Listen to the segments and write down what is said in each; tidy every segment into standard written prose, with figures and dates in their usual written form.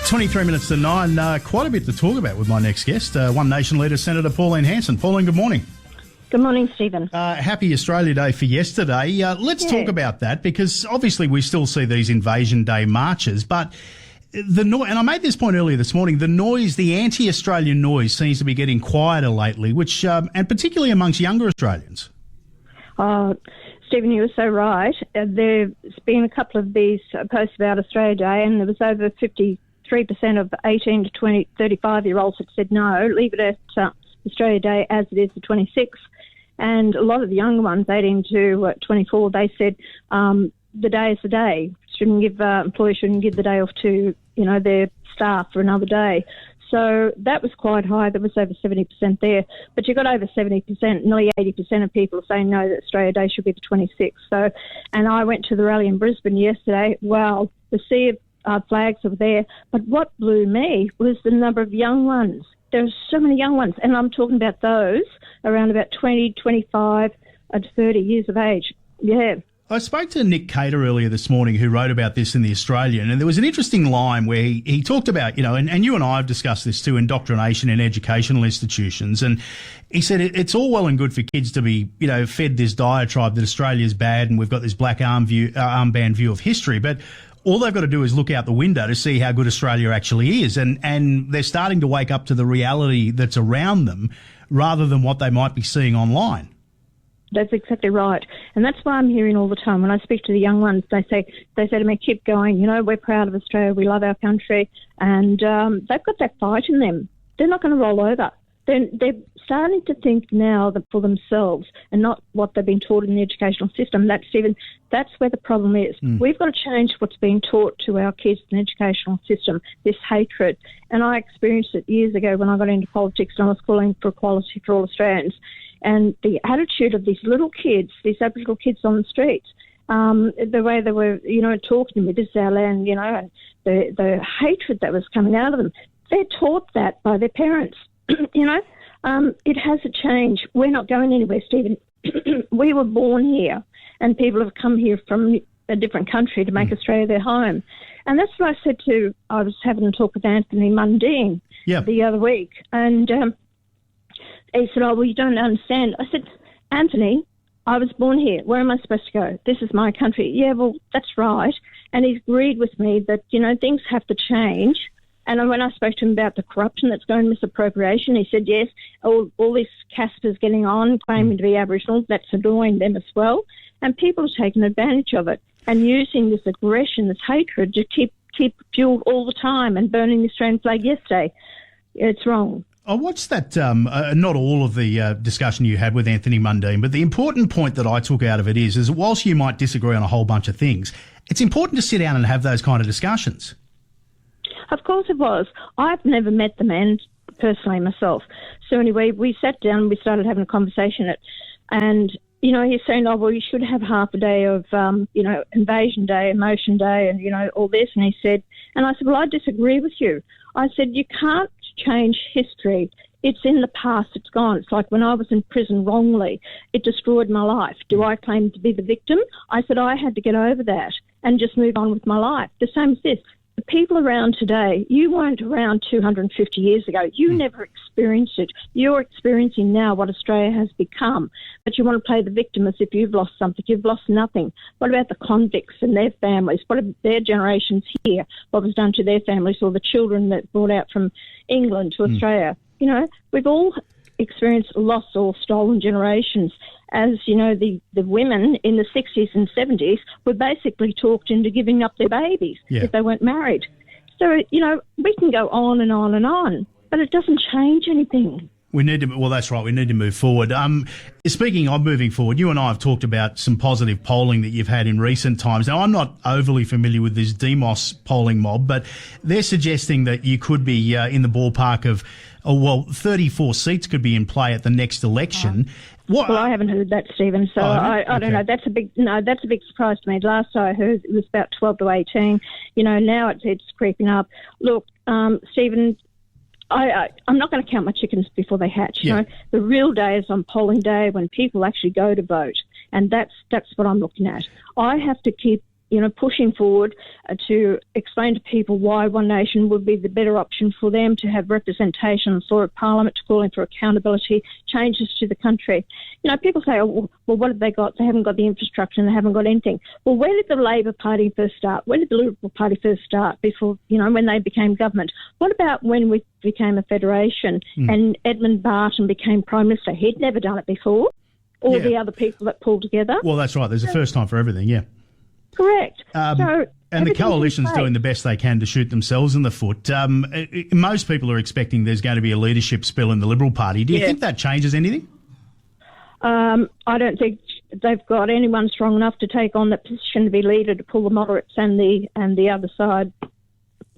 23 minutes to 9. Quite a bit to talk about with my next guest, One Nation leader, Senator Pauline Hanson. Pauline, good morning. Good morning, Stephen. Happy Australia Day for yesterday. Let's talk about that, because obviously we still see these Invasion Day marches, but the noise, and I made this point earlier this morning, the noise, the anti-Australian noise seems to be getting quieter lately, which, and particularly amongst younger Australians. Stephen, you were so right. There's been a couple of these posts about Australia Day, and there was over 53% of 18 to 35-year-olds that said no, leave it at Australia Day as it is the 26th. And a lot of the younger ones, 18 to 24, they said the day is the day. Employers shouldn't give the day off to, their staff for another day. So that was quite high. There was over 70% there. But you got over 70%, nearly 80% of people saying no, that Australia Day should be the 26th. So, and I went to the rally in Brisbane yesterday. Wow, the sea of flags were there. But what blew me was the number of young ones. There are so many young ones, and I'm talking about those around about 20, 25 and 30 years of age. Yeah. I spoke to Nick Cater earlier this morning, who wrote about this in The Australian, and there was an interesting line where he talked about, and you and I have discussed this too, indoctrination in educational institutions, and he said it's all well and good for kids to be, fed this diatribe that Australia's bad and we've got this black armband view of history, but all they've got to do is look out the window to see how good Australia actually is, and they're starting to wake up to the reality that's around them rather than what they might be seeing online. That's exactly right. And that's why I'm hearing all the time when I speak to the young ones, they say to me, keep going, we're proud of Australia, we love our country, and they've got that fight in them. They're not going to roll over. They're starting to think now for themselves and not what they've been taught in the educational system. That's where the problem is. We've got to change what's being taught to our kids in the educational system, this hatred. And I experienced it years ago when I got into politics and I was calling for equality for all Australians. And the attitude of these little kids, these Aboriginal kids on the streets, the way they were, talking to me, this is our land, and the hatred that was coming out of them, they're taught that by their parents. It has to change. We're not going anywhere, Stephen. We were born here, and people have come here from a different country to make Australia their home. And that's what I was having a talk with Anthony Mundine the other week, and he said, well, you don't understand. I said, Anthony, I was born here. Where am I supposed to go? This is my country. Yeah, well, that's right. And he agreed with me that, things have to change. And when I spoke to him about the corruption that's going, misappropriation, he said, yes, all this Caspers getting on, claiming to be Aboriginal, that's annoying them as well. And people are taking advantage of it and using this aggression, this hatred to keep fuel all the time and burning the Australian flag yesterday. It's wrong. I watched that, not all of the discussion you had with Anthony Mundine, but the important point that I took out of it is whilst you might disagree on a whole bunch of things, it's important to sit down and have those kind of discussions. Of course it was. I've never met the man personally myself. So anyway, we sat down and we started having a conversation. And, he's saying, you should have half a day of, Invasion Day, Emotion Day, and, all this. And he said, and I said, well, I disagree with you. I said, you can't change history. It's in the past. It's gone. It's like when I was in prison wrongly, it destroyed my life. Do I claim to be the victim? I said, I had to get over that and just move on with my life. The same as this. The people around today, you weren't around 250 years ago. You never experienced it. You're experiencing now what Australia has become. But you want to play the victim as if you've lost something. You've lost nothing. What about the convicts and their families? What about their generations here? What was done to their families or the children that brought out from England to Australia? We've all experienced lost or stolen generations. As the women in the 60s and 70s were basically talked into giving up their babies if they weren't married. So, we can go on and on and on, but it doesn't change anything. That's right. We need to move forward. Speaking of moving forward, you and I have talked about some positive polling that you've had in recent times. Now, I'm not overly familiar with this Demos polling mob, but they're suggesting that you could be in the ballpark of, 34 seats could be in play at the next election. Well, I haven't heard that, Stephen, so I don't know. That's a big surprise to me. Last I heard, it was about 12 to 18. Now it's creeping up. Look, Stephen, I'm not going to count my chickens before they hatch. The real day is on polling day when people actually go to vote, and that's what I'm looking at. I have to keep pushing forward to explain to people why One Nation would be the better option for them to have representation on the floor of Parliament, to calling for accountability, changes to the country. People say, well, what have they got? They haven't got the infrastructure and they haven't got anything. Well, where did the Labor Party first start? Where did the Liberal Party first start before, when they became government? What about when we became a federation and Edmund Barton became Prime Minister? He'd never done it before. All the other people that pulled together. Well, that's right. There's a first time for everything, yeah. Correct. And the coalition's doing the best they can to shoot themselves in the foot. Most people are expecting there's going to be a leadership spill in the Liberal Party. Do you think that changes anything? I don't think they've got anyone strong enough to take on that position to be leader, to pull the moderates and the other side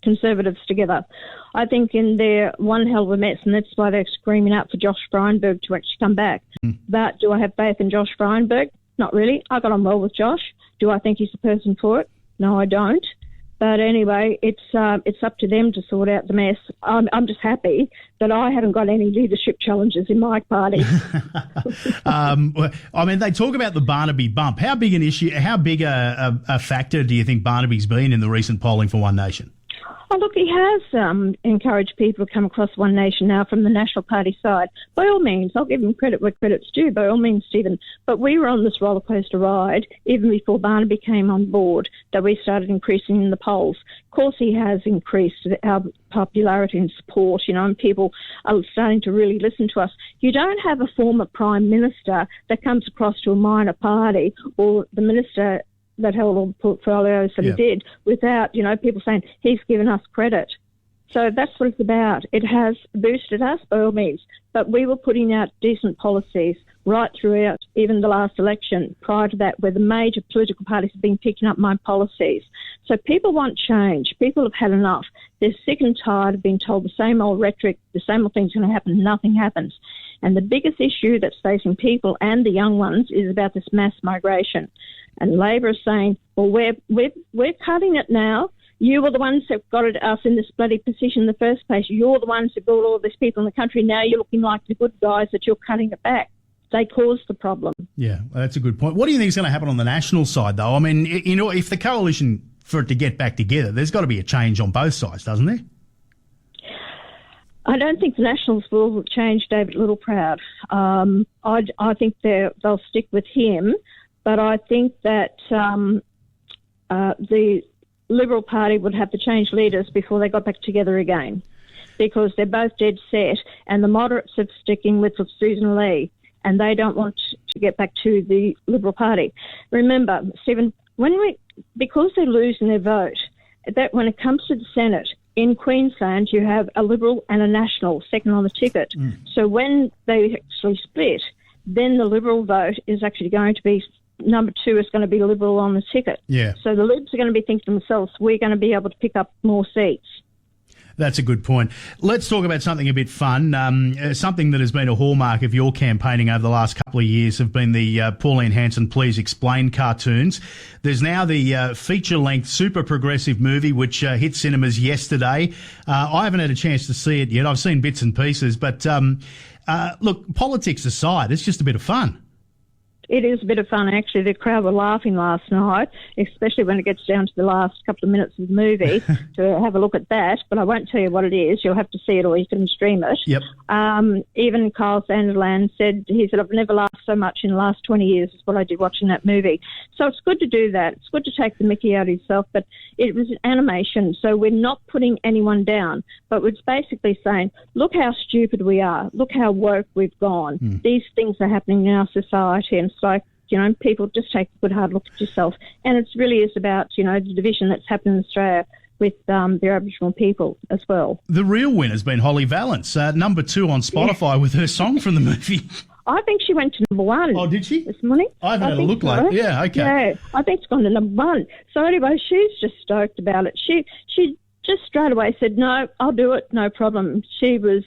Conservatives together. I think they're one hell of a mess, and that's why they're screaming out for Josh Frydenberg to actually come back. But do I have faith in Josh Frydenberg? Not really. I got on well with Josh. Do I think he's the person for it? No, I don't. But anyway, it's up to them to sort out the mess. I'm just happy that I haven't got any leadership challenges in my party. They talk about the Barnaby bump. How big an issue, how big a factor do you think Barnaby's been in the recent polling for One Nation? Oh, look, he has encouraged people to come across One Nation now from the National Party side. By all means, I'll give him credit where credit's due, by all means, Stephen. But we were on this roller coaster ride even before Barnaby came on board, that we started increasing in the polls. Of course, he has increased our popularity and support, and people are starting to really listen to us. You don't have a former Prime Minister that comes across to a minor party, or the Minister that held all the portfolios that he did, without, people saying he's given us credit. So that's what it's about. It has boosted us by all means, but we were putting out decent policies right throughout, even the last election, prior to that, where the major political parties have been picking up my policies. So people want change. People have had enough. They're sick and tired of being told the same old rhetoric, the same old thing's going to happen, nothing happens. And the biggest issue that's facing people and the young ones is about this mass migration. And Labor is saying, well, we're cutting it now. You were the ones that got us in this bloody position in the first place. You're the ones that brought all these people in the country. Now you're looking like the good guys that you're cutting it back. They caused the problem. Yeah, that's a good point. What do you think is going to happen on the national side, though? I mean, if the coalition, for it to get back together, there's got to be a change on both sides, doesn't there? I don't think the Nationals will change David Littleproud. I think they'll stick with him, but I think that the Liberal Party would have to change leaders before they got back together again, because they're both dead set, and the moderates are sticking with Susan Lee, and they don't want to get back to the Liberal Party. Remember, Stephen, because they're losing their vote, that when it comes to the Senate, in Queensland, you have a Liberal and a National second on the ticket. So when they actually split, then the Liberal vote is actually going to be, number two is going to be Liberal on the ticket. Yeah. So the Libs are going to be thinking to themselves, we're going to be able to pick up more seats. That's a good point. Let's talk about something a bit fun. Something that has been a hallmark of your campaigning over the last couple of years have been the Pauline Hanson Please Explain cartoons. There's now the feature-length super progressive movie which hit cinemas yesterday. I haven't had a chance to see it yet. I've seen bits and pieces. But look, politics aside, it's just a bit of fun. It is a bit of fun, actually. The crowd were laughing last night, especially when it gets down to the last couple of minutes of the movie, to have a look at that. But I won't tell you what it is. You'll have to see it or you can stream it. Yep. Even Kyle Sanderland said, I've never laughed so much in the last 20 years is what I did watching that movie. So it's good to do that. It's good to take the mickey out of yourself. But it was animation, so we're not putting anyone down. But it's basically saying, look how stupid we are. Look how woke we've gone. These things are happening in our society, and like, people just take a good hard look at yourself. And it really is about, the division that's happened in Australia with the Aboriginal people as well. The real winner's been Holly Valance, number 2 on Spotify with her song from the movie. I think she went to number 1. Oh, did she? This morning. I haven't had a look like. Yeah, okay. Yeah, I think it's gone to number 1. So anyway, she's just stoked about it. She just straight away said, no, I'll do it, no problem. She was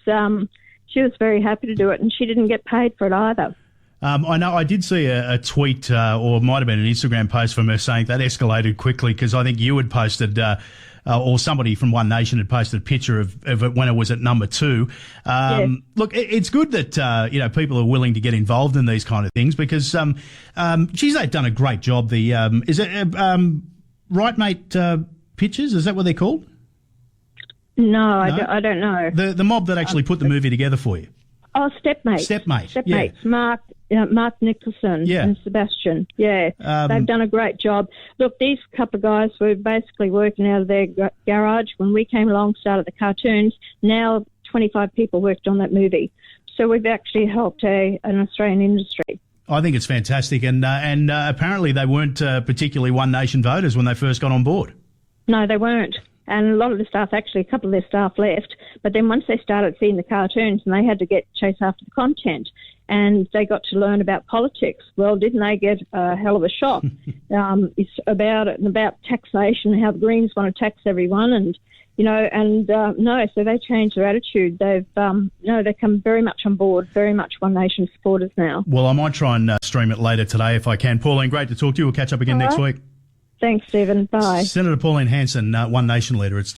very happy to do it, and she didn't get paid for it either. I know I did see a tweet or it might have been an Instagram post from her saying that escalated quickly, because I think you had posted or somebody from One Nation had posted a picture of it when it was at number 2. Look, it's good that, people are willing to get involved in these kind of things, because she's done a great job. Right Mate Pictures? Is that what they're called? No, I don't know. The mob that actually put the movie together for you. Oh, Stepmate. Stepmate. Yeah. Mark Nicholson and Sebastian. Yeah, they've done a great job. Look, these couple of guys were basically working out of their garage when we came along, started the cartoons. Now 25 people worked on that movie. So we've actually helped an Australian industry. I think it's fantastic. And apparently they weren't particularly One Nation voters when they first got on board. No, they weren't. And a lot of the staff, actually, a couple of their staff left. But then once they started seeing the cartoons and they had to chase after the content and they got to learn about politics, well, didn't they get a hell of a shock? It's about taxation, how the Greens want to tax everyone and, so they changed their attitude. They've come very much on board, very much One Nation supporters now. Well, I might try and stream it later today if I can. Pauline, great to talk to you. We'll catch up again next week. Thanks, Stephen. Bye. Senator Pauline Hanson, One Nation leader. It's